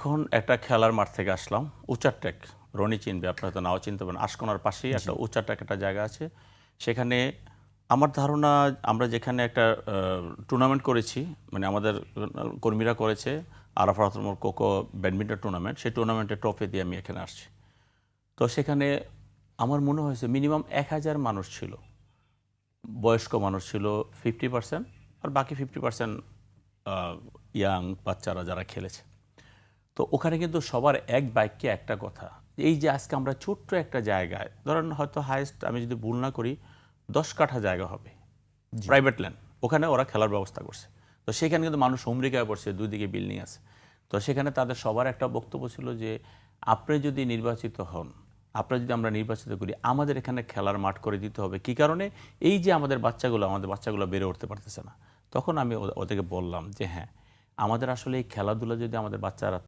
এখন একটা খেলার মাঠ থেকে আসলাম, উচারটেক, রনি চিনবে, আপনারা তো নাও চিনতে পারেন, আশকোনার পাশেই একটা উচারটেক একটা জায়গা আছে। সেখানে আমার ধারণা আমরা যেখানে একটা টুর্নামেন্ট করেছি, মানে আমাদের কর্মীরা করেছে Arafat Omar cocoa badminton tournament, সেই টুর্নামেন্টের ট্রফি দিয়ে আমি এখানে আসছি। তো সেখানে আমার মনে হয়েছে মিনিমাম 1000 মানুষ ছিল, বয়স্ক মানুষ ছিল 50%, আর বাকি 50% ইয়াং বাচ্চারা যারা খেলেছে। তো ওখানে কিন্তু সবার এক বাক্যে একটা কথা, এই যে আজকে আমরা ছোট্ট একটা জায়গায়, ধরেন হয়তো হাইয়েস্ট আমি যদি ভুল না করি 10 কাঠা জায়গা হবে, প্রাইভেট ল্যান্ড, ওখানে ওরা খেলার ব্যবস্থা করছে। তো সেখানে কিন্তু মানুষ হুমড়িকায় পড়ছে, দুই দিকে বিল্ডিং আছে। তো সেখানে তাদের সবার একটা বক্তব্য ছিল যে আপনি যদি নির্বাচিত হন, আপনারা যদি আমরা নির্বাচিত করি, আমাদের এখানে খেলার মাঠ করে দিতে হবে। কি কারণে? এই যে আমাদের বাচ্চাগুলো বেড়ে উঠতে পারতেছে না। তখন আমি ওদেরকে বললাম যে হ্যাঁ, আমাদের আসলে এই খেলাধুলা যদি আমাদের বাচ্চারা